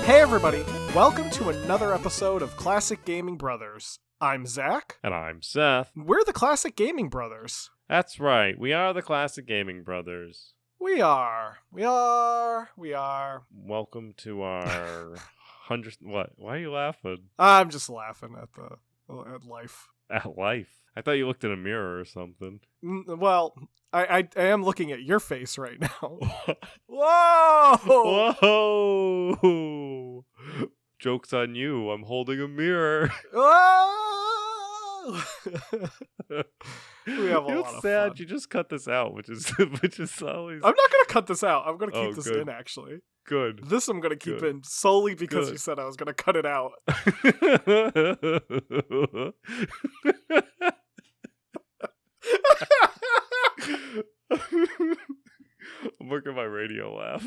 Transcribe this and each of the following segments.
Hey everybody, welcome to another episode of Classic Gaming Brothers. I'm Zach. And I'm Seth. We're the Classic Gaming Brothers. That's right, we are the Classic Gaming Brothers. We are. Welcome to our 100th... What? Why are you laughing? I'm just laughing at life. At life? I thought you looked in a mirror or something. Well, I am looking at your face right now. Whoa! Whoa! Joke's on you, I'm holding a mirror. Whoa! We have a lot of sad. fun. You just cut this out, which is always... I'm not going to cut this out. I'm going to keep this good. in, actually. Good. This I'm going to keep in solely because you said I was going to cut it out. I'm working my radio laugh.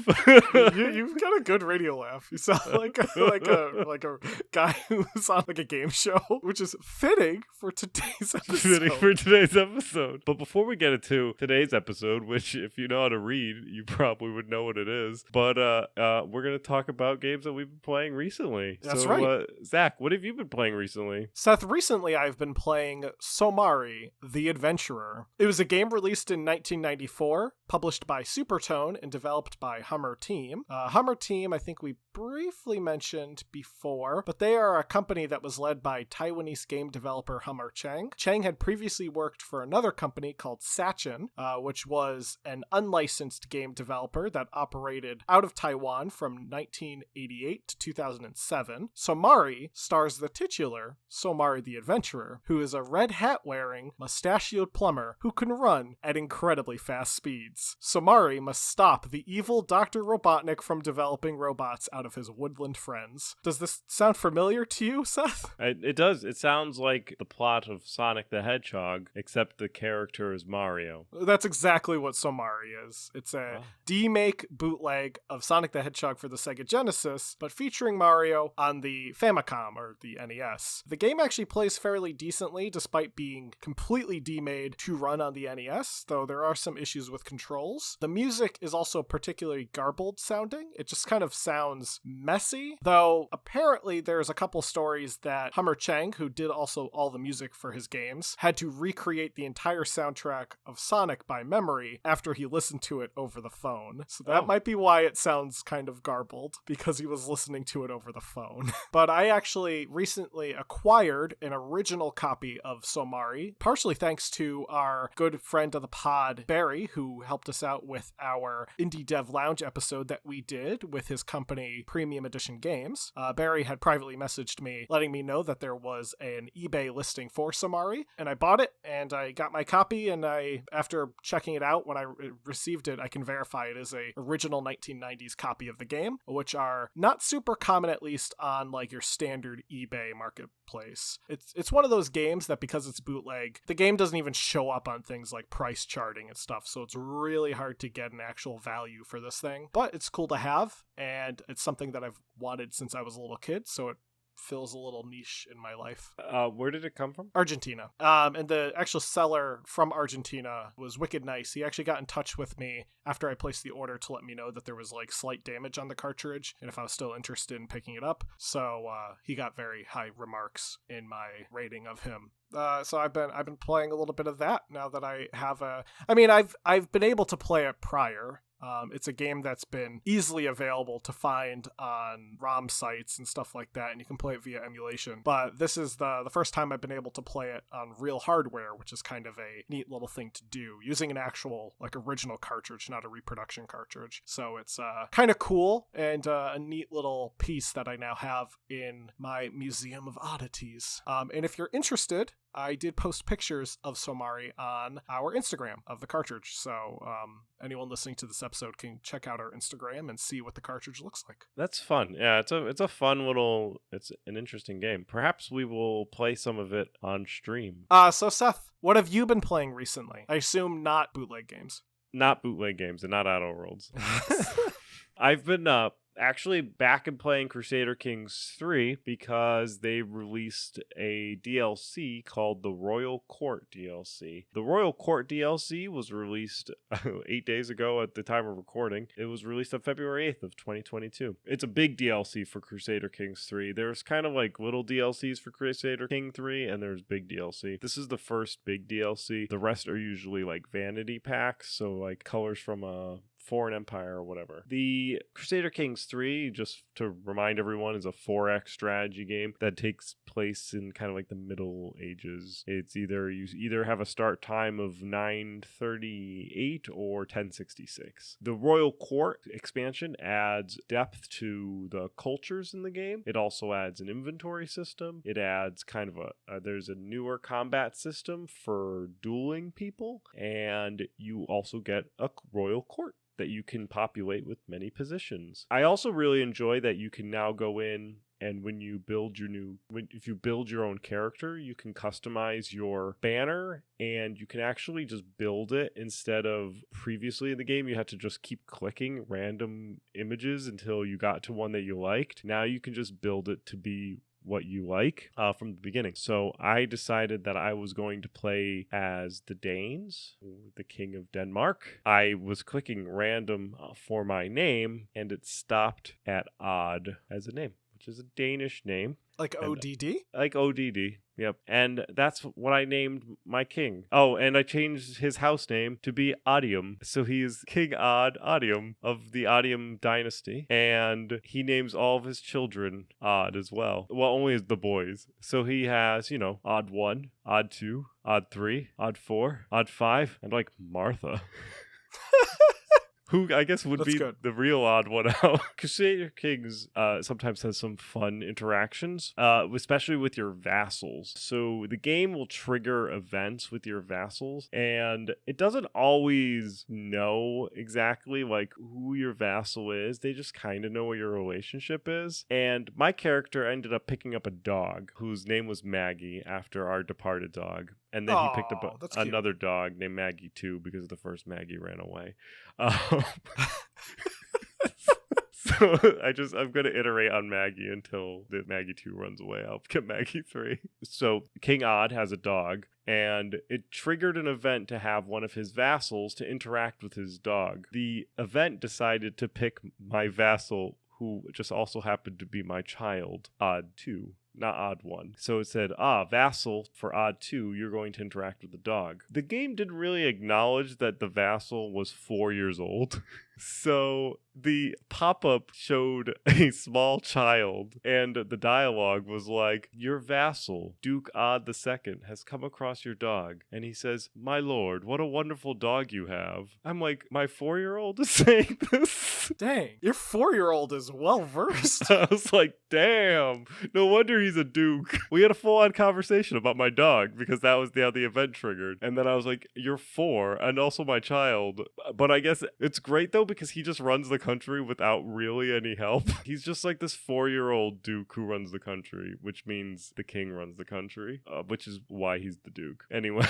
You've got a good radio laugh. You sound like a guy who's on like a game show, which is fitting for today's episode. But before we get into today's episode, which if you know how to read, you probably would know what it is. But we're gonna talk about games that we've been playing recently. That's right. Zach, what have you been playing recently? Seth, recently I've been playing Somari, the Adventurer. It was a game released in 1994, published by Supertone and developed by Hummer Team. Hummer Team, I think we briefly mentioned before, but they are a company that was led by Taiwanese game developer Hummer Chang. Chang had previously worked for another company called Sachin, which was an unlicensed game developer that operated out of Taiwan from 1988 to 2007. Somari stars the titular Somari the Adventurer, who is a red hat wearing, mustachioed plumber who can run at incredibly fast speeds. Somari must stop the evil Dr. Robotnik from developing robots out of his woodland friends. Does this sound familiar to you, Seth? It does. It sounds like the plot of Sonic the Hedgehog, except the character is Mario. That's exactly what Somari is. It's a demake bootleg of Sonic the Hedgehog for the Sega Genesis, but featuring Mario on the Famicom or the NES. The game actually plays fairly decently despite being completely demade to run on the NES, though there are some issues with controls. The music is also particularly garbled sounding. It just kind of sounds messy, though apparently there's a couple stories that Hummer Chang, who did also all the music for his games, had to recreate the entire soundtrack of Sonic by memory after he listened to it over the phone. So that might be why it sounds kind of garbled, because he was listening to it over the phone. But I actually recently acquired an original copy of Somari, partially thanks to our good friend of the pod, Barry, who helped us out with our Indie Dev Lounge episode that we did with his company Premium Edition Games. Barry had privately messaged me letting me know that there was an eBay listing for Somari, and I bought it and I got my copy, and after checking it out when I received it, I can verify it is a original 1990s copy of the game, which are not super common, at least on like your standard eBay marketplace. It's one of those games that because it's bootleg, the game doesn't even show up on things like price charting and stuff, so it's really hard to get an actual value for this thing, but it's cool to have, and it's something that I've wanted since I was a little kid, so it fills a little niche in my life. Where did it come from? Argentina. And the actual seller from Argentina was wicked nice. He actually got in touch with me after I placed the order to let me know that there was like slight damage on the cartridge and if I was still interested in picking it up. So he got very high remarks in my rating of him. So I've been playing a little bit of that now that I have I've been able to play it prior. It's a game that's been easily available to find on ROM sites and stuff like that, and you can play it via emulation. But this is the first time I've been able to play it on real hardware, which is kind of a neat little thing to do, using an actual like original cartridge, not a reproduction cartridge. So it's kind of cool and a neat little piece that I now have in my Museum of Oddities. And if you're interested, I did post pictures of Somari on our Instagram of the cartridge, so anyone listening to this episode can check out our Instagram and see what the cartridge looks like. That's fun. Yeah, it's a fun little, it's an interesting game. Perhaps we will play some of it on stream. So Seth, what have you been playing recently? I assume not bootleg games. Not bootleg games and not Outer Worlds. I've been actually back and playing Crusader Kings 3 because they released a DLC called the Royal Court DLC. The Royal Court DLC was released 8 days ago at the time of recording. It was released on February 8th of 2022. It's a big DLC for Crusader Kings 3. There's kind of like little DLCs for Crusader King 3, and there's big DLC. This is the first big DLC. The rest are usually like vanity packs, so like colors from a foreign empire or whatever. The Crusader Kings 3, just to remind everyone, is a 4X strategy game that takes place in kind of like the Middle Ages. It's you have a start time of 938 or 1066. The Royal Court expansion adds depth to the cultures in the game. It also adds an inventory system. It adds kind of there's a newer combat system for dueling people, and you also get a royal court that you can populate with many positions. I also really enjoy that you can now go in and if you build your own character, you can customize your banner and you can actually just build it instead of previously in the game, you had to just keep clicking random images until you got to one that you liked. Now you can just build it to be what you like from the beginning. So I decided that I was going to play as the Danes, the King of Denmark. I was clicking random for my name, and it stopped at Odd as a name, which is a Danish name. Like ODD? Like ODD, yep. And that's what I named my king. Oh, and I changed his house name to be Odium. So he's King Odium of the Odium dynasty. And he names all of his children Odd as well. Well, only the boys. So he has, Odd 1, Odd 2, Odd 3, Odd 4, Odd 5, and like Martha. Who I guess would be the real odd one out. Crusader Kings sometimes has some fun interactions, especially with your vassals. So the game will trigger events with your vassals, and it doesn't always know exactly like who your vassal is. They just kind of know what your relationship is. And my character ended up picking up a dog whose name was Maggie after our departed dog. And then he picked up another dog named Maggie 2 because the first Maggie ran away. So I'm going to iterate on Maggie until the Maggie 2 runs away. I'll get Maggie 3. So King Odd has a dog, and it triggered an event to have one of his vassals to interact with his dog. The event decided to pick my vassal, who just also happened to be my child, Odd 2. Not Odd 1. So it said, vassal for Odd 2, you're going to interact with the dog. The game didn't really acknowledge that the vassal was 4 years old. So the pop-up showed a small child, and the dialogue was like, your vassal, Duke Odd II, has come across your dog. And he says, my lord, what a wonderful dog you have. I'm like, my 4-year-old is saying this? Dang, your 4-year-old is well-versed. I was like, damn, no wonder he's a duke. We had a full-on conversation about my dog because that was how the event triggered. And then I was like, you're 4 and also my child. But I guess it's great though because he just runs the country without really any help. He's just like this 4-year-old duke who runs the country, which means the king runs the country, which is why he's the duke. Anyway.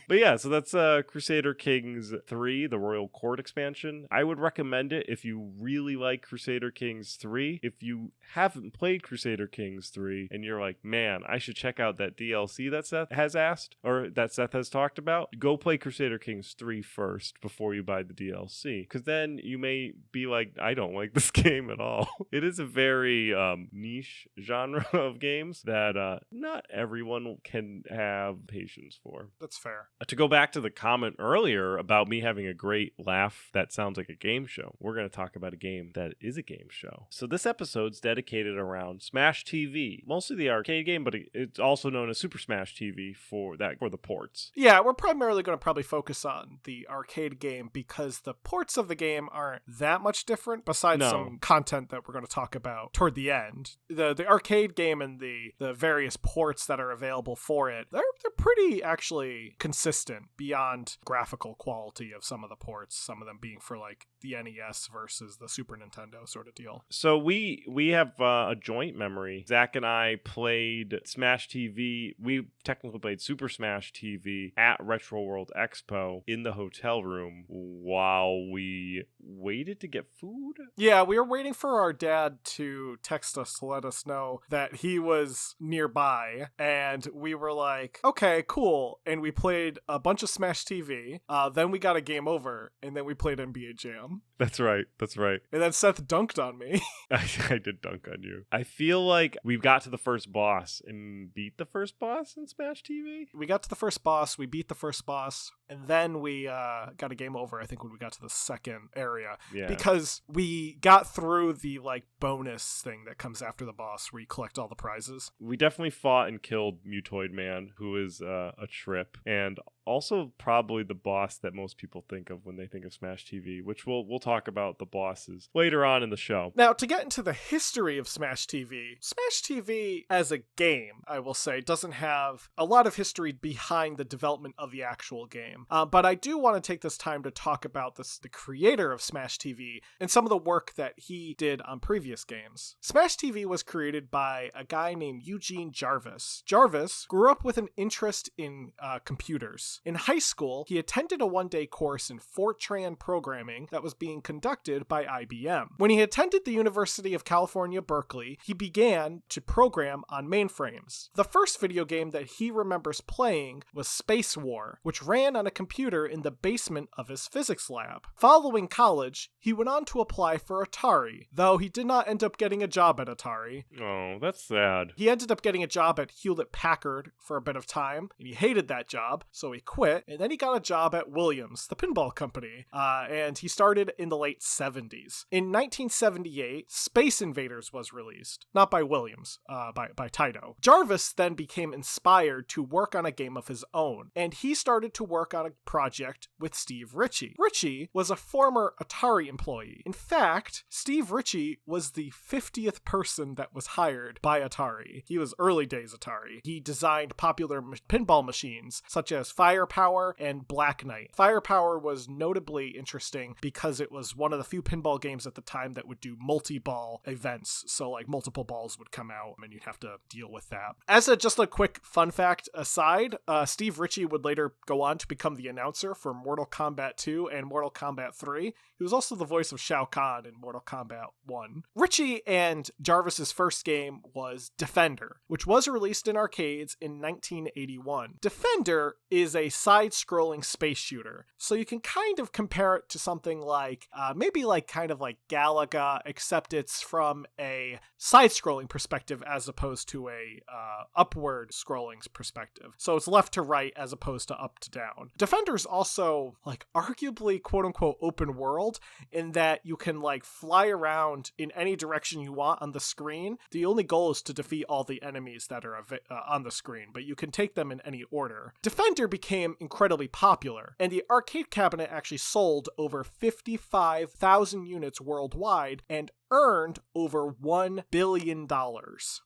But yeah, so that's Crusader Kings 3, the Royal Court expansion. I would recommend it if you really like Crusader Kings 3. If you haven't played Crusader Kings 3 and you're like, man, I should check out that DLC that Seth has asked or that Seth has talked about, go play Crusader Kings 3 first before you buy the DLC. Because then you may be like, I don't like this game at all. It is a very niche genre of games that not everyone can have patience for. That's fair. To go back to the comment earlier about me having a great laugh that sounds like a game show, we're going to talk about a game that is a game show. So this episode's dedicated around Smash TV, mostly the arcade game, but it's also known as Super Smash TV for the ports. Yeah, we're primarily going to probably focus on the arcade game because the ports of the game aren't that much different besides some content that we're going to talk about toward the end. The arcade game and the various ports that are available for it, they're pretty actually consistent beyond graphical quality of some of the ports, some of them being for like the NES versus the Super Nintendo sort of deal. So we have a joint memory. Zach and I played Smash TV. We technically played Super Smash TV at Retro World Expo in the hotel room while we waited to get food. Yeah, we were waiting for our dad to text us to let us know that he was nearby, and we were like, okay, cool. And we played a bunch of Smash TV. Then we got a game over, and then we played NBA Jam. That's right. And then Seth dunked on me. I did dunk on you. I feel like we got to the first boss and beat the first boss in Smash TV. We got to the first boss, we beat the first boss, and then we got a game over, I think, when we got to the second area. Yeah. Because we got through the bonus thing that comes after the boss where you collect all the prizes. We definitely fought and killed Mutoid Man, who is a trip, and also probably the boss that most people think of when they think of Smash TV, which we'll talk about the bosses later on in the show. Now, to get into the history of Smash TV as a game, I will say, doesn't have a lot of history behind the development of the actual game. But I do want to take this time to talk about the creator of Smash TV and some of the work that he did on previous games. Smash TV was created by a guy named Eugene Jarvis. Jarvis grew up with an interest in computers. In high school, he attended a one-day course in Fortran programming that was being conducted by IBM. When he attended the University of California, Berkeley, he began to program on mainframes. The first video game that he remembers playing was Space War, which ran on a computer in the basement of his physics lab. Following college, he went on to apply for Atari, though he did not end up getting a job at Atari. Oh, that's sad. He ended up getting a job at Hewlett-Packard for a bit of time, and he hated that job, so he quit, and then he got a job at Williams, the pinball company, and he started in the late 70s. In 1978, Space Invaders was released, not by Williams, by Taito. Jarvis then became inspired to work on a game of his own, and he started to work on a project with Steve Ritchie. Ritchie was a former Atari employee. In fact, Steve Ritchie was the 50th person that was hired by Atari. He was early days Atari. He designed popular pinball machines such as Firepower and Black Knight. Firepower was notably interesting because it was one of the few pinball games at the time that would do multi-ball events. So multiple balls would come out and you'd have to deal with that. As just a quick fun fact aside, Steve Ritchie would later go on to become the announcer for Mortal Kombat 2 and Mortal Kombat 3. He was also the voice of Shao Kahn in Mortal Kombat 1. Ritchie and Jarvis's first game was Defender, which was released in arcades in 1981. Defender is a side-scrolling space shooter, so you can kind of compare it to something like, maybe kind of like Galaga, except it's from a side-scrolling perspective as opposed to a upward-scrolling perspective. So it's left to right as opposed to up to down. Defender's also arguably quote-unquote open world in that you can fly around in any direction you want on the screen. The only goal is to defeat all the enemies that are on the screen, but you can take them in any order. Defender became incredibly popular, and the arcade cabinet actually sold over 55,000 units worldwide and earned over $1 billion.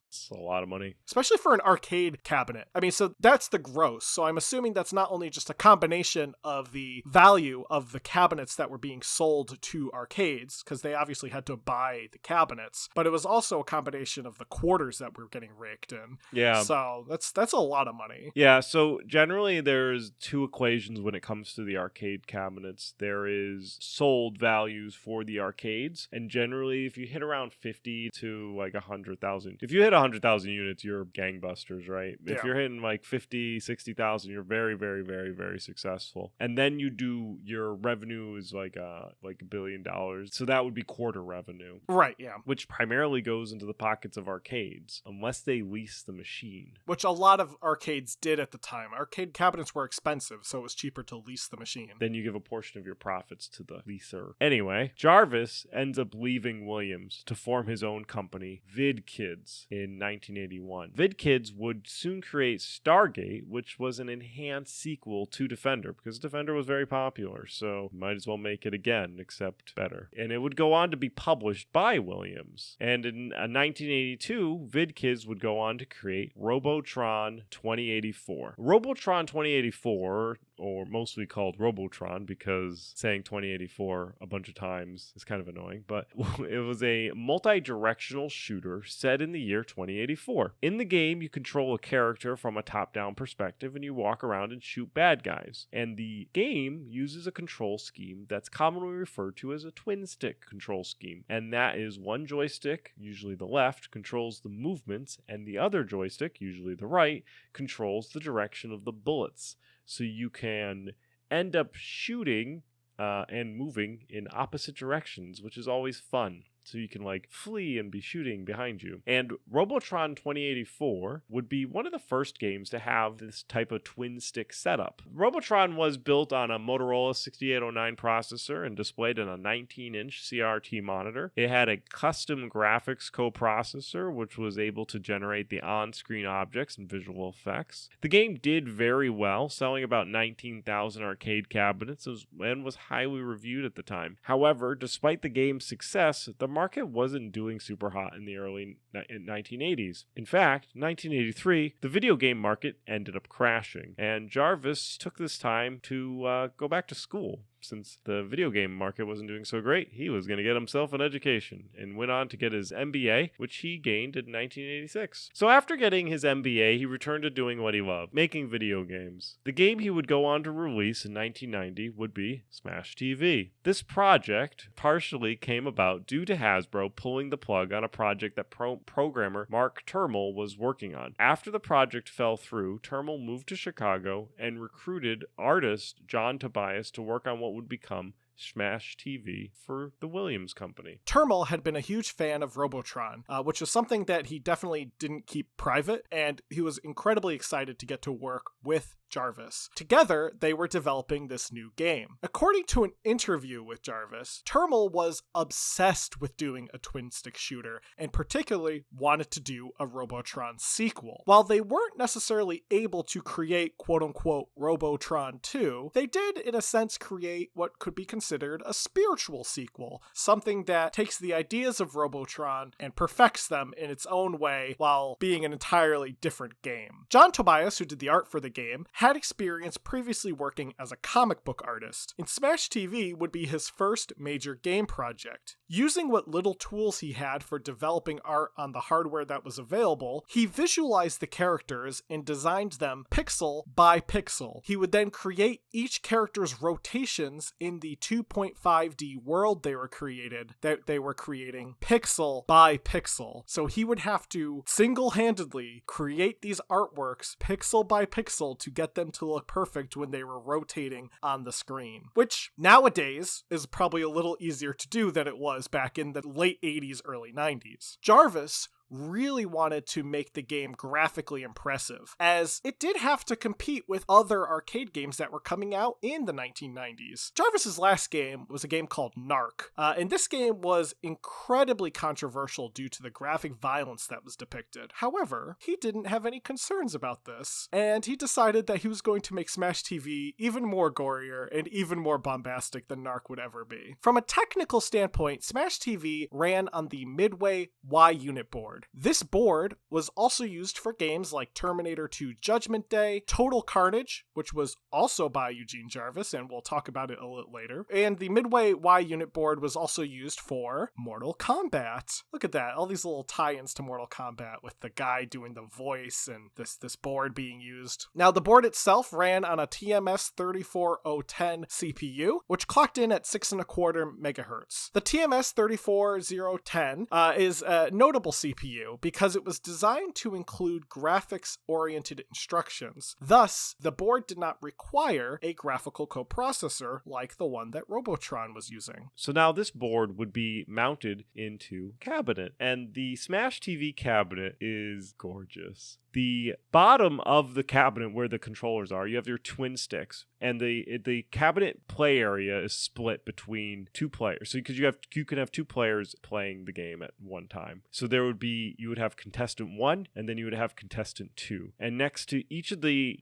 It's a lot of money. Especially for an arcade cabinet. I mean, so that's the gross. So I'm assuming that's not only just a combination of the value of the cabinets that were being sold to arcades, because they obviously had to buy the cabinets, but it was also a combination of the quarters that were getting raked in. Yeah. So that's a lot of money. Yeah, so generally there's two equations when it comes to the arcade cabinets. There is sold values for the arcades, and generally if you hit around 50 to 100,000, if you hit 100,000 units, you're gangbusters, right? Yeah. If you're hitting 50, 60,000, you're very, very, very, very successful. And then you do your revenue is $1 billion. So that would be quarter revenue. Right, yeah. Which primarily goes into the pockets of arcades, unless they lease the machine. Which a lot of arcades did at the time. Arcade cabinets were expensive, so it was cheaper to lease the machine. Then you give a portion of your profits to the leaser. Anyway, Jarvis ends up leaving Williams to form his own company, VidKids, in 1981. VidKids would soon create Stargate, which was an enhanced sequel to Defender, because Defender was very popular, so might as well make it again, except better. And it would go on to be published by Williams. And in 1982, VidKids would go on to create Robotron 2084. Robotron 2084 or mostly called Robotron, because saying 2084 a bunch of times is kind of annoying, but it was a multi-directional shooter set in the year 2084. In the game, you control a character from a top-down perspective, and you walk around and shoot bad guys. And the game uses a control scheme that's commonly referred to as a twin-stick control scheme, and that is one joystick, usually the left, controls the movements, and the other joystick, usually the right, controls the direction of the bullets. So you can end up shooting and moving in opposite directions, which is always fun. So you can like flee and be shooting behind you. And Robotron 2084 would be one of the first games to have this type of twin stick setup. Robotron was built on a Motorola 6809 processor and displayed on a 19-inch CRT monitor. It had a custom graphics coprocessor, which was able to generate the on-screen objects and visual effects. The game did very well, selling about 19,000 arcade cabinets and was highly reviewed at the time. However, despite the game's success, the market wasn't doing super hot in the early 1980s. In fact, 1983, the video game market ended up crashing, and Jarvis took this time to go back to school. Since the video game market wasn't doing so great, he was going to get himself an education and went on to get his MBA, which he gained in 1986. So after getting his MBA, he returned to doing what he loved, making video games. The game he would go on to release in 1990 would be Smash TV. This project partially came about due to Hasbro pulling the plug on a project that programmer Mark Turmel was working on. After the project fell through, Turmel moved to Chicago and recruited artist John Tobias to work on what would become Smash TV for the Williams Company. Turmel had been a huge fan of Robotron, which was something that he definitely didn't keep private, and he was incredibly excited to get to work with Jarvis. Together, they were developing this new game. According to an interview with Jarvis, Turmel was obsessed with doing a twin-stick shooter, and particularly wanted to do a Robotron sequel. While they weren't necessarily able to create quote-unquote Robotron 2, they did, in a sense, create what could be considered a spiritual sequel, something that takes the ideas of Robotron and perfects them in its own way while being an entirely different game. John Tobias, who did the art for the game, had experience previously working as a comic book artist, and Smash TV would be his first major game project. Using what little tools he had for developing art on the hardware that was available, he visualized the characters and designed them pixel by pixel. He would then create each character's rotations in the 2.5D world they were creating pixel by pixel. So he would have to single-handedly create these artworks pixel by pixel to get them to look perfect when they were rotating on the screen, which nowadays is probably a little easier to do than it was back in the late 80s, early 90s. Jarvis really wanted to make the game graphically impressive, as it did have to compete with other arcade games that were coming out in the 1990s. Jarvis's last game was a game called Narc, and this game was incredibly controversial due to the graphic violence that was depicted. However, he didn't have any concerns about this, and he decided that he was going to make Smash TV even more gorier and even more bombastic than Narc would ever be. From a technical standpoint, Smash TV ran on the Midway Y-Unit board. This board was also used for games like Terminator 2 Judgment Day, Total Carnage, which was also by Eugene Jarvis, and we'll talk about it a little later. And the Midway Y-Unit board was also used for Mortal Kombat. Look at that, all these little tie-ins to Mortal Kombat with the guy doing the voice and this board being used. Now, the board itself ran on a TMS 34010 CPU, which clocked in at 6.25 megahertz. The TMS 34010 is a notable CPU because it was designed to include graphics-oriented instructions. Thus, the board did not require a graphical coprocessor like the one that Robotron was using. So now this board would be mounted into a cabinet, and the Smash TV cabinet is gorgeous. The bottom of the cabinet where the controllers are, you have your twin sticks, and the cabinet play area is split between two players. So because you can have two players playing the game at one time. So you would have contestant 1, and then you would have contestant 2. And next to each of the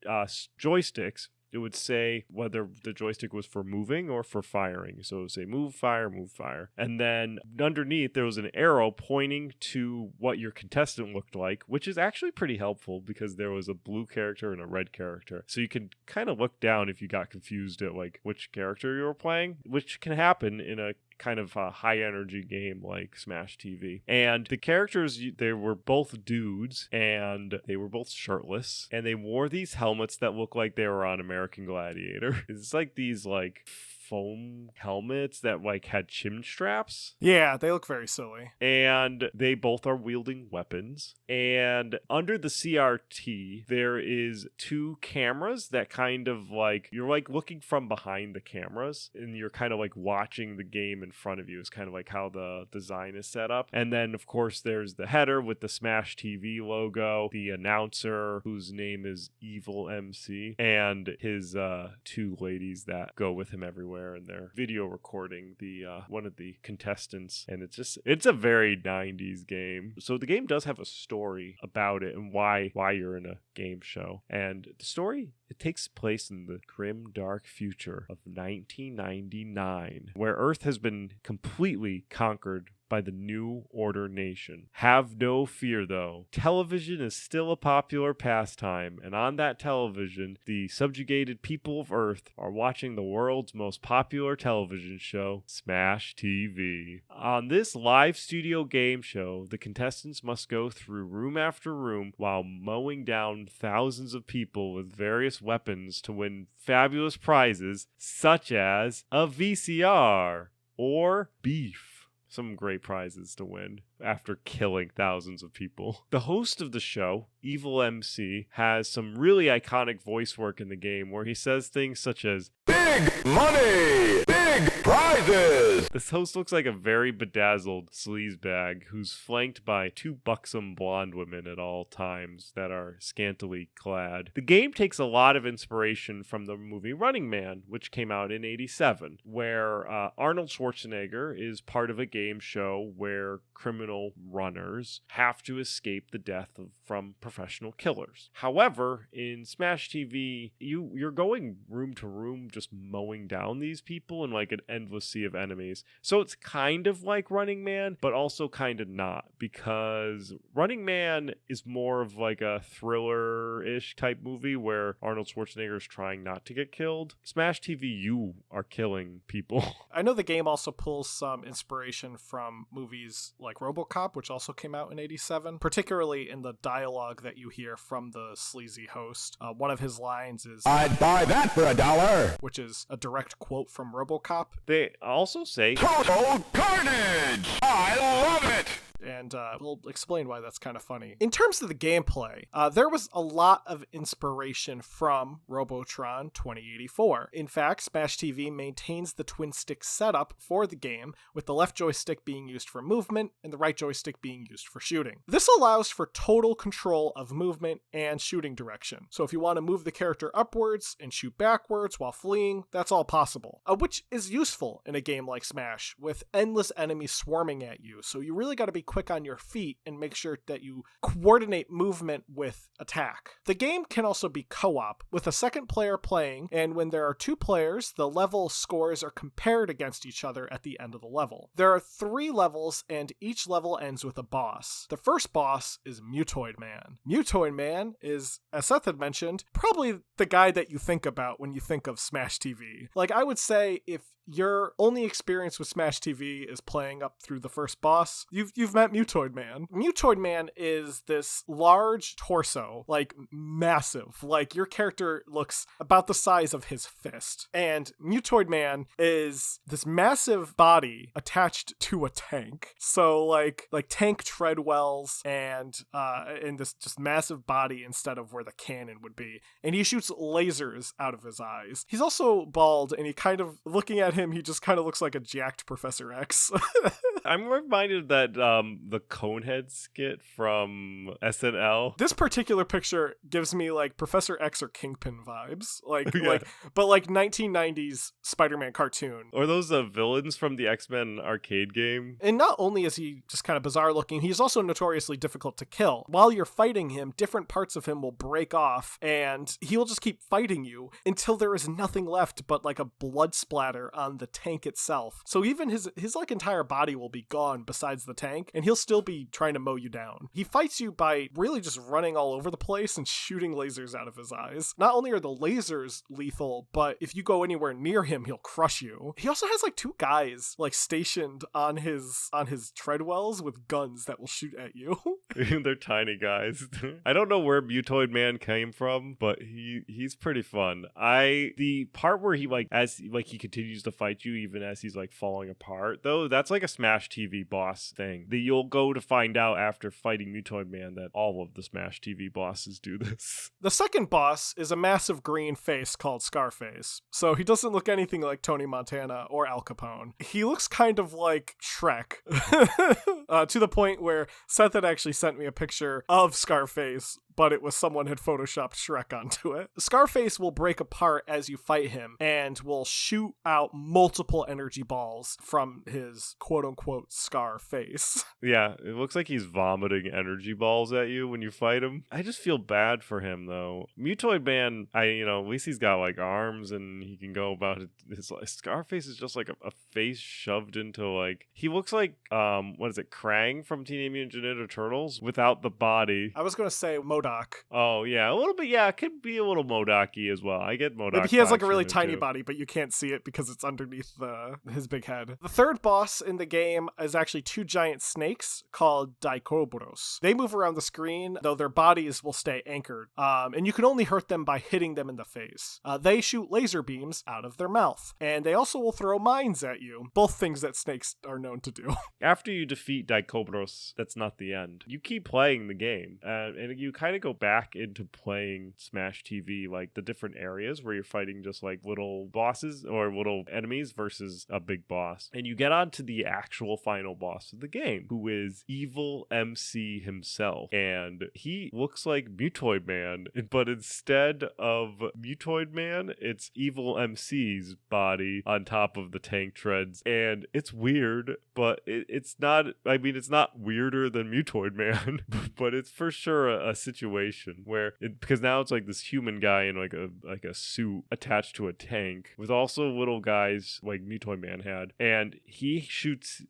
joysticks, it would say whether the joystick was for moving or for firing. So it would say move, fire, move, fire. And then underneath, there was an arrow pointing to what your contestant looked like, which is actually pretty helpful because there was a blue character and a red character. So you could kind of look down if you got confused at like which character you were playing, which can happen in a kind of a high energy game like Smash TV. And the characters, they were both dudes and they were both shirtless, and they wore these helmets that look like they were on American Gladiator. It's like these like foam helmets that like had chin straps. Yeah, they look very silly. And they both are wielding weapons. And under the CRT, there is 2 cameras that kind of like, you're like looking from behind the cameras and you're kind of like watching the game in front of you is kind of like how the design is set up. And then of course there's the header with the Smash TV logo, the announcer whose name is Evil MC, and his 2 ladies that go with him everywhere, and they're video recording the one of the contestants. And it's a very 90s game. So the game does have a story about it and why you're in a game show. And the story, it takes place in the grim dark future of 1999, where Earth has been completely conquered by the New Order Nation. Have no fear, though. Television is still a popular pastime, and on that television, the subjugated people of Earth are watching the world's most popular television show, Smash TV. On this live studio game show, the contestants must go through room after room while mowing down thousands of people with various weapons to win fabulous prizes, such as a VCR or beef. Some great prizes to win after killing thousands of people. The host of the show, Evil MC, has some really iconic voice work in the game where he says things such as, "Big money! Big prizes!" This host looks like a very bedazzled sleazebag who's flanked by 2 buxom blonde women at all times that are scantily clad. The game takes a lot of inspiration from the movie Running Man, which came out in '87, where Arnold Schwarzenegger is part of a game show where criminal runners have to escape the death from professional killers. However, in Smash TV, you're going room to room just mowing down these people in like an endless sea of enemies. So it's kind of like Running Man, but also kind of not, because Running Man is more of like a thriller-ish type movie where Arnold Schwarzenegger is trying not to get killed. Smash TV, you are killing people. I know the game also pulls some inspiration from movies like RoboCop, which also came out in '87, particularly in the dialogue that you hear from the sleazy host. One of his lines is, "I'd buy that for $1," which is a direct quote from RoboCop. They also say, "Total carnage! I love it!" And we'll explain why that's kind of funny. In terms of the gameplay, there was a lot of inspiration from Robotron 2084. In fact, Smash TV maintains the twin stick setup for the game, with the left joystick being used for movement and the right joystick being used for shooting. This allows for total control of movement and shooting direction. So if you want to move the character upwards and shoot backwards while fleeing, that's all possible, which is useful in a game like Smash, with endless enemies swarming at you. So you really got to be quick on your feet and make sure that you coordinate movement with attack. The game can also be co-op, with a second player playing, and when there are 2 players, the level scores are compared against each other at the end of the level. There are 3 levels, and each level ends with a boss. The first boss is Mutoid Man. Mutoid Man is, as Seth had mentioned, probably the guy that you think about when you think of Smash TV. Like, I would say if your only experience with Smash TV is playing up through the first boss, you've met Mutoid Man. Mutoid Man is this large torso, like massive, like your character looks about the size of his fist. And Mutoid Man is this massive body attached to a tank. So like tank treadwells and in this just massive body instead of where the cannon would be. And he shoots lasers out of his eyes. He's also bald, and he kind of, looking at him, he just kind of looks like a jacked Professor X. I'm reminded that the Conehead skit from SNL. This particular picture gives me like Professor X or Kingpin vibes, Yeah. but like 1990s Spider-Man cartoon. Or those villains from the X-Men arcade game. And not only is he just kind of bizarre looking, he's also notoriously difficult to kill. While you're fighting him, different parts of him will break off, and he will just keep fighting you until there is nothing left but like a blood splatter on the tank itself. So even his like entire body will be gone besides the tank, and he'll still be trying to mow you down. He fights you by really just running all over the place and shooting lasers out of his eyes. Not only are the lasers lethal, but if you go anywhere near him, he'll crush you. He also has like 2 guys like stationed on his treadwells with guns that will shoot at you. They're tiny guys. I don't know where Mutoid Man came from, but he's pretty fun. The part where he he continues to fight you even as he's like falling apart, though, that's like a Smash TV boss thing that you'll go to find out after fighting Mutoid Man that all of the Smash TV bosses do this. The second boss is a massive green face called Scarface. So he doesn't look anything like Tony Montana or Al Capone. He looks kind of like Shrek. To the point where Seth had actually sent me a picture of Scarface, but it was someone had photoshopped Shrek onto it. Scarface will break apart as you fight him and will shoot out multiple energy balls from his quote-unquote scar face. Yeah, it looks like he's vomiting energy balls at you when you fight him. I just feel bad for him, though. Mutoid Man, at least he's got like arms and he can go about it. His Scarface is just like a face shoved into like... He looks like, Krang from Teenage Mutant Ninja Turtles without the body. I was going to say MODOK. Oh, yeah, a little bit. Yeah, it could be a little MODOK-y as well. I get MODOK. Maybe he has like a really vibes from tiny too. body, but you can't see it because it's underneath his big head. The third boss in the game is actually 2 giant snakes called Daikobros. They move around the screen, though their bodies will stay anchored. And you can only hurt them by hitting them in the face. They shoot laser beams out of their mouth, and they also will throw mines at you. Both things that snakes are known to do. After you defeat Daikobros, that's not the end. You keep playing the game, and you kind of go back into playing Smash TV, like the different areas where you're fighting just like little bosses or little enemies versus a big boss. And you get on to the actual final boss of the game, who is Evil MC himself. And he looks like Mutoid Man, but instead of Mutoid Man, it's Evil MC's body on top of the tank treads. And it's weird, but it's not, it's not weirder than Mutoid Man, but it's for sure a situation where because now it's like this human guy in like a suit attached to a tank with also little guys like Mutoid Man had, and he shoots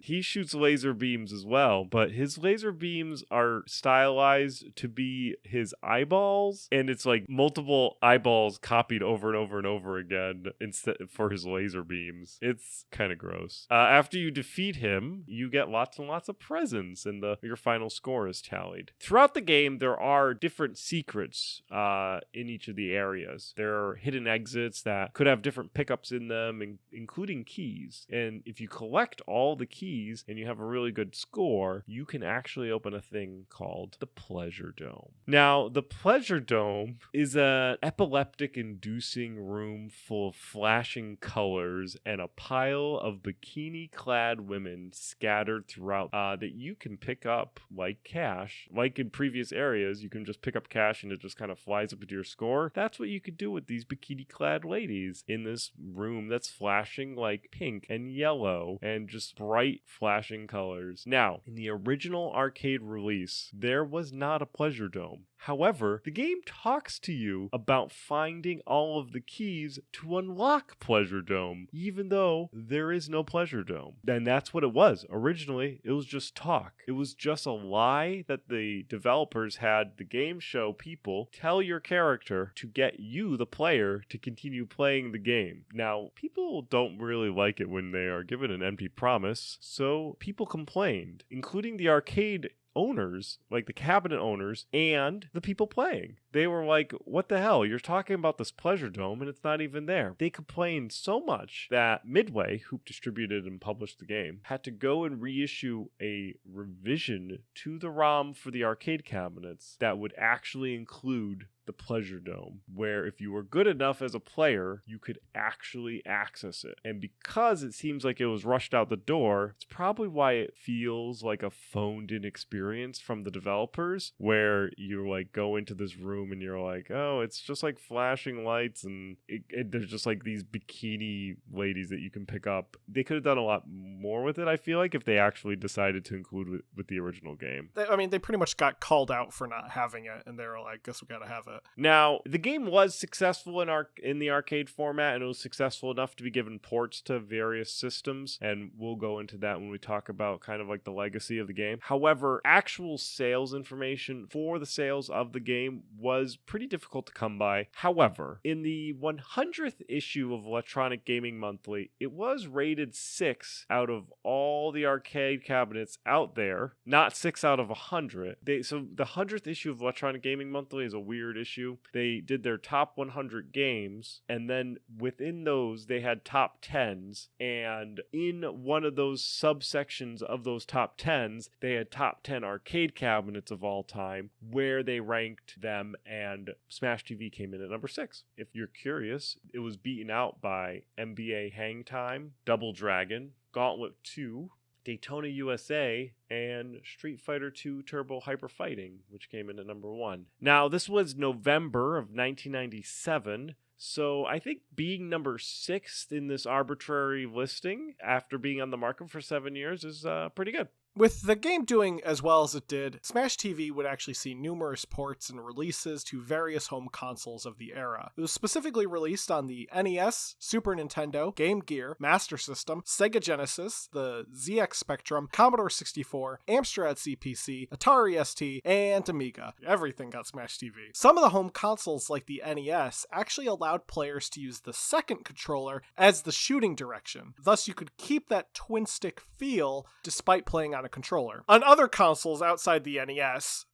laser beams as well, but his laser beams are stylized to be his eyeballs, and it's like multiple eyeballs copied over and over and over again instead for his laser beams. It's kind of gross. After you defeat him, you get lots and lots of presents, and your final score is tallied. Throughout the game, there are different secrets in each of the areas. There are hidden exits that could have different pickups in them, including keys. And if you collect all the keys and you have a really good score, you can actually open a thing called the Pleasure Dome. Now, the Pleasure Dome is an epileptic-inducing room full of flashing colors and a pile of bikini-clad women scattered throughout that you can pick up like cash. Like in previous areas, you can just pick up cash and it just kind of flies up into your score. That's what you could do with these bikini-clad ladies in this room that's flashing like pink and yellow and just bright flashing colors. Now, in the original arcade release, there was not a Pleasure Dome. However, the game talks to you about finding all of the keys to unlock Pleasure Dome, even though there is no Pleasure Dome. And that's what it was. Originally, it was just talk. It was just a lie that the developers had the game show people tell your character to get you, the player, to continue playing the game. Now, people don't really like it when they are given an empty promise, so people complained, including the arcade owners, like the cabinet owners, and the people playing. they were like, what the hell? You're talking about this Pleasure Dome and it's not even there. They complained so much that Midway, who distributed and published the game, had to go and reissue a revision to the ROM for the arcade cabinets that would actually include the Pleasure Dome, where if you were good enough as a player, you could actually access it. And because it seems like it was rushed out the door, it's probably why it feels like a phoned-in experience from the developers, where you like go into this room and you're like, oh, it's just like flashing lights and there's just like these bikini ladies that you can pick up. They could have done a lot more with it, I feel like, if they actually decided to include with the original game. They pretty much got called out for not having it, and they were like, guess we gotta have it. Now, the game was successful in the arcade format, and it was successful enough to be given ports to various systems, and we'll go into that when we talk about kind of like the legacy of the game. However, actual sales information for the sales of the game was pretty difficult to come by. However, in the 100th issue of Electronic Gaming Monthly, it was rated 6 out of all the arcade cabinets out there, not 6 out of 100. So the 100th issue of Electronic Gaming Monthly is a weird issue. They did their top 100 games, and then within those they had top 10s, and in one of those subsections of those top 10s they had top 10 arcade cabinets of all time, where they ranked them, and Smash TV came in at number 6. If you're curious, it was beaten out by NBA Hang Time, Double Dragon, Gauntlet 2, Daytona USA, and Street Fighter II Turbo Hyper Fighting, which came in at number 1. Now, this was November of 1997, so I think being number 6 in this arbitrary listing after being on the market for 7 years is pretty good. With the game doing as well as it did, Smash TV would actually see numerous ports and releases to various home consoles of the era. It was specifically released on the NES, Super Nintendo, Game Gear, Master System, Sega Genesis, the ZX Spectrum, Commodore 64, Amstrad CPC, Atari ST, and Amiga. Everything got Smash TV. Some of the home consoles, like the NES, actually allowed players to use the second controller as the shooting direction. Thus, you could keep that twin-stick feel despite playing on a controller. On other consoles outside the NES,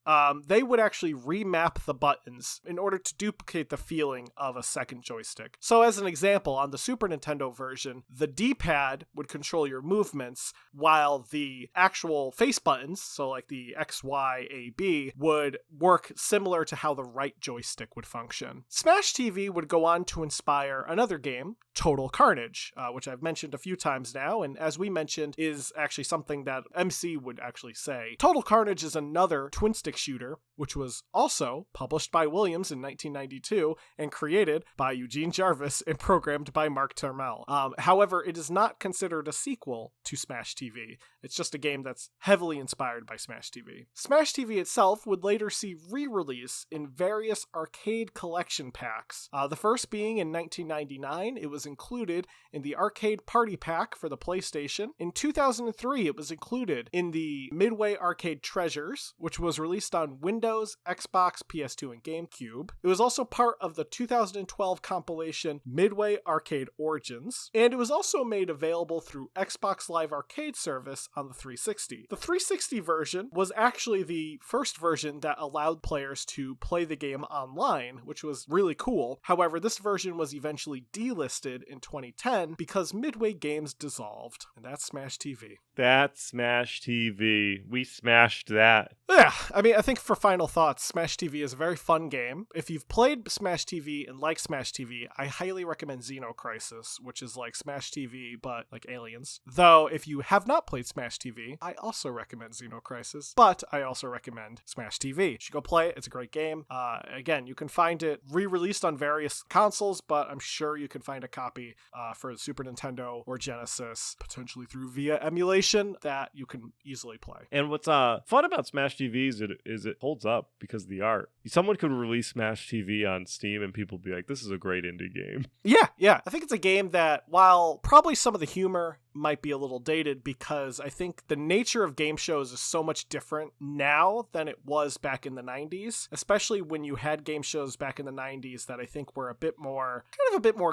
they would actually remap the buttons in order to duplicate the feeling of a second joystick. So as an example, on the Super Nintendo version, the D-pad would control your movements, while the actual face buttons, so like the X, Y, A, B, would work similar to how the right joystick would function. Smash TV would go on to inspire another game, Total Carnage, which I've mentioned a few times now, and as we mentioned, is actually something that MC would actually say. Total Carnage is another twin-stick shooter, which was also published by Williams in 1992 and created by Eugene Jarvis and programmed by Mark Turmel. However, it is not considered a sequel to Smash TV. It's just a game that's heavily inspired by Smash TV. Smash TV itself would later see re-release in various arcade collection packs. The first being in 1999, it was included in the Arcade Party Pack for the PlayStation. In 2003, it was included in the Midway Arcade Treasures, which was released on Windows, Xbox, PS2, and GameCube. It was also part of the 2012 compilation Midway Arcade Origins, and it was also made available through Xbox Live Arcade service on the 360. The 360 version was actually the first version that allowed players to play the game online, which was really cool. However, this version was eventually delisted in 2010 because Midway Games dissolved, and that's Smash TV. That's Smash TV. We smashed that. Yeah, I think for final thoughts, Smash TV is a very fun game. If you've played Smash TV and like Smash TV, I highly recommend Xenocrisis, which is like Smash TV, but like aliens. Though, if you have not played Smash TV, I also recommend Xenocrisis, but I also recommend Smash TV. You should go play it. It's a great game. Again, you can find it re-released on various consoles, but I'm sure you can find a copy for the Super Nintendo or Genesis, potentially through via emulation, that you can easily play. And what's fun about Smash TV is it holds up because of the art. Someone could release Smash TV on Steam and people be like, this is a great indie game. Yeah. I think it's a game that, while probably some of the humor might be a little dated, because I think the nature of game shows is so much different now than it was back in the 90s, especially when you had game shows back in the 90s that I think were a bit more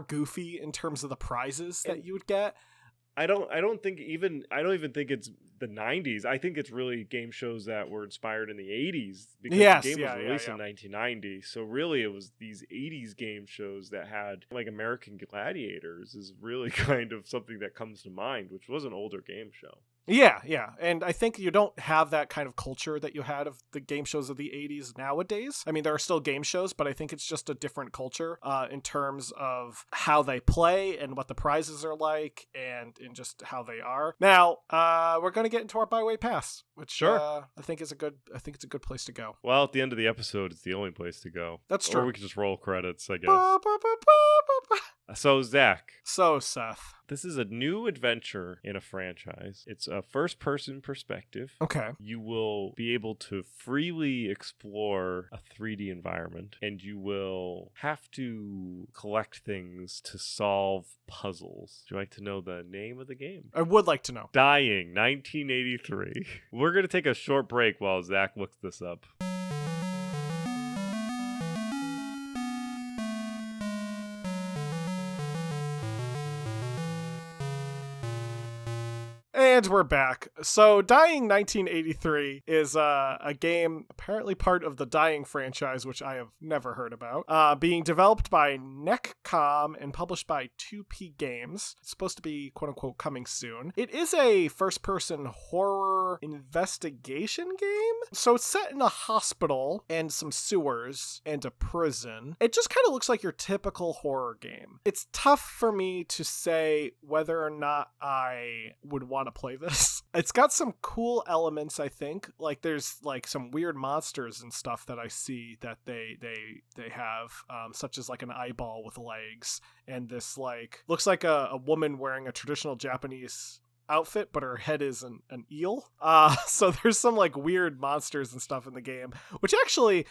goofy in terms of the prizes that you would get. I don't even think it's the 90s. I think it's really game shows that were inspired in the 80s because the game was released in 1990. So really it was these 80s game shows that had like American Gladiators is really kind of something that comes to mind, which was an older game show. Yeah. And I think you don't have that kind of culture that you had of the game shows of the 80s nowadays. I mean, there are still game shows, but I think it's just a different culture in terms of how they play and what the prizes are like and in just how they are. Now, we're going to get into our byway pass, which I think it's a good place to go. Well, at the end of the episode, it's the only place to go. That's true. Or we could just roll credits, I guess. So, Zach. So, Seth. This is a new adventure in a franchise. It's a first-person perspective. Okay. You will be able to freely explore a 3D environment, and you will have to collect things to solve puzzles. Would you like to know the name of the game? I would like to know. Dying, 1983. We're going to take a short break while Zach looks this up. And we're back. So, Dying 1983 is a game apparently part of the Dying franchise, which I have never heard about, being developed by Neccom and published by 2P Games. It's supposed to be, quote-unquote, coming soon. It is a first-person horror investigation game. So, it's set in a hospital and some sewers and a prison. It just kind of looks like your typical horror game. It's tough for me to say whether or not I would want to play this. It's got some cool elements, I think. Like there's like some weird monsters and stuff that I see that they have, such as like an eyeball with legs and this like looks like a woman wearing a traditional Japanese outfit, but her head is an eel. So there's some like weird monsters and stuff in the game, which actually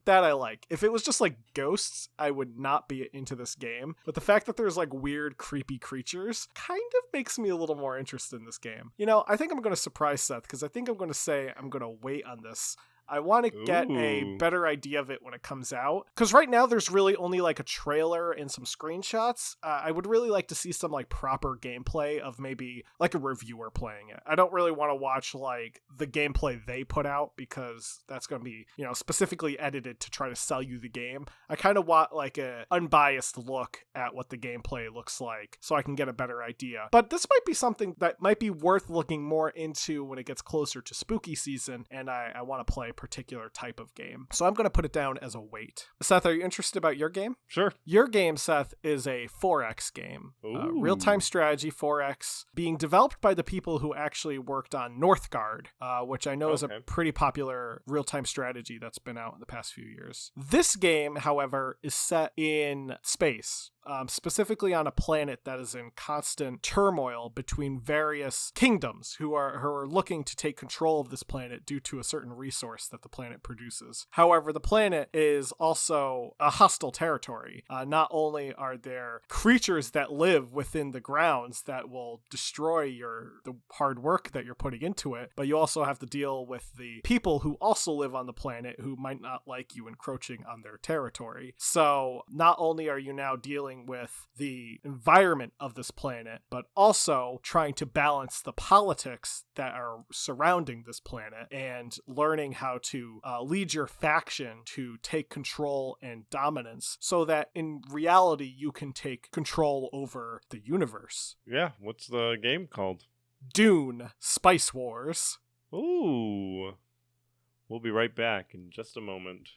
that I like. If it was just like ghosts, I would not be into this game. But the fact that there's like weird, creepy creatures kind of makes me a little more interested in this game. You know, I think I'm going to surprise Seth because I think I'm going to say I'm going to wait on this. I want to get a better idea of it when it comes out. Because right now there's really only like a trailer and some screenshots. I would really like to see some like proper gameplay of maybe like a reviewer playing it. I don't really want to watch like the gameplay they put out because that's going to be, you know, specifically edited to try to sell you the game. I kind of want like a unbiased look at what the gameplay looks like so I can get a better idea. But this might be something that might be worth looking more into when it gets closer to spooky season and I want to play particular type of game. So I'm going to put it down as a wait. Seth, are you interested about your game? Sure. Your game, Seth, is a 4X game. Real-time strategy 4X, being developed by the people who actually worked on Northgard, which I know is a pretty popular real-time strategy that's been out in the past few years. This game, however, is set in space. Specifically on a planet that is in constant turmoil between various kingdoms who are looking to take control of this planet due to a certain resource that the planet produces. However, the planet is also a hostile territory. Not only are there creatures that live within the grounds that will destroy the hard work that you're putting into it, but you also have to deal with the people who also live on the planet who might not like you encroaching on their territory. So not only are you now dealing with the environment of this planet, but also trying to balance the politics that are surrounding this planet and learning how to lead your faction to take control and dominance so that in reality you can take control over the universe. Yeah, what's the game called? Dune Spice Wars. Ooh. We'll be right back in just a moment.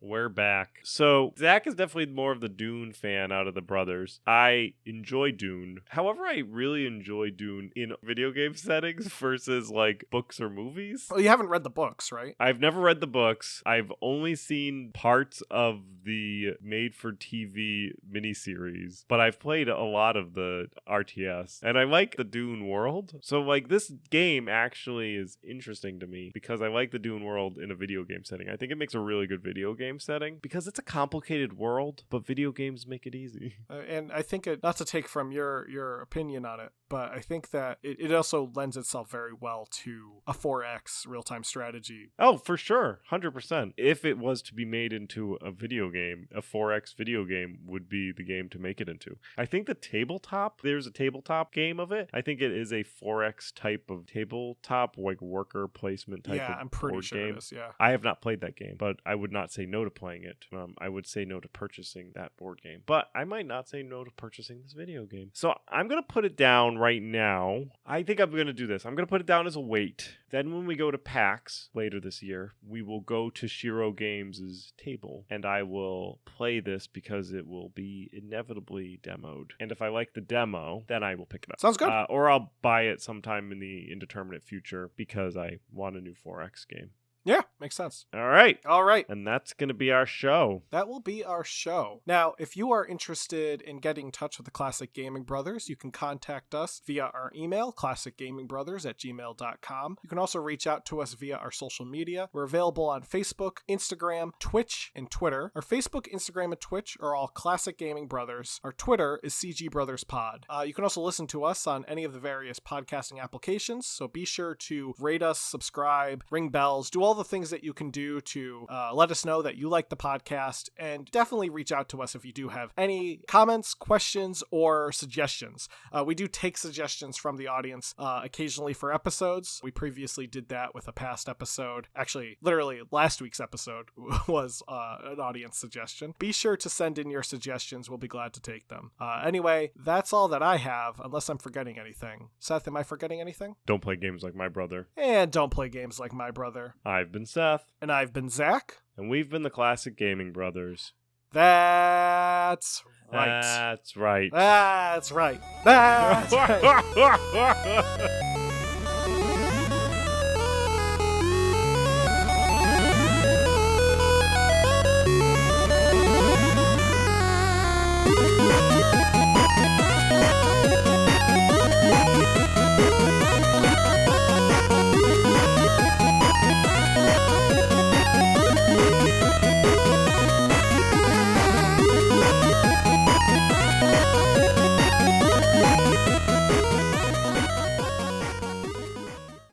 We're back. So, Zach is definitely more of the Dune fan out of the brothers. I enjoy Dune. However, I really enjoy Dune in video game settings versus like books or movies. Well, you haven't read the books, right? I've never read the books. I've only seen parts of the made-for-TV miniseries, but I've played a lot of the RTS, and I like the Dune world. So, like, this game actually is interesting to me because I like the Dune world in a video game setting. I think it makes a really good video game setting because it's a complicated world, but video games make it easy. And I think not to take from your opinion on it, but I think that it also lends itself very well to a 4X real-time strategy. Oh, for sure. 100%. If it was to be made into a video game, a 4X video game would be the game to make it into. I think there's a tabletop game of it. I think it is a 4X type of tabletop, like worker placement type of I'm pretty board sure game. it is, yeah. I have not played that game, but I would not say no to playing it. I would say no to purchasing that board game, but I might not say no to purchasing this video game. So I'm going to put it down right now. I think I'm going to do this. I'm going to put it down as a wait. Then when we go to PAX later this year, we will go to Shiro Games' table, and I will play this because it will be inevitably demoed. And if I like the demo, then I will pick it up. Sounds good. Or I'll buy it sometime in the indeterminate future because I want a new 4X game. Yeah, makes sense. All right. And that's going to be our show. that will be our show. Now, if you are interested in getting in touch with the Classic Gaming Brothers, you can contact us via our email, classicgamingbrothers@gmail.com. You can also reach out to us via our social media. We're available on Facebook, Instagram, Twitch, and Twitter. Our Facebook, Instagram, and Twitch are all Classic Gaming Brothers. Our Twitter is CG Brothers Pod. You can also listen to us on any of the various podcasting applications, so be sure to rate us, subscribe, ring bells, do all the things that you can do to let us know that you like the podcast, and definitely reach out to us if you do have any comments, questions, or suggestions. We do take suggestions from the audience occasionally for episodes. We previously did that with a past episode. Actually, literally last week's episode was an audience suggestion. Be sure to send in your suggestions. We'll be glad to take them. Anyway, that's all that I have, unless I'm forgetting anything. Seth, am I forgetting anything? Don't play games like my brother. And don't play games like my brother. I've been Seth. And I've been Zach. And we've been the Classic Gaming Brothers. That's right. That's right. That's right. That's right.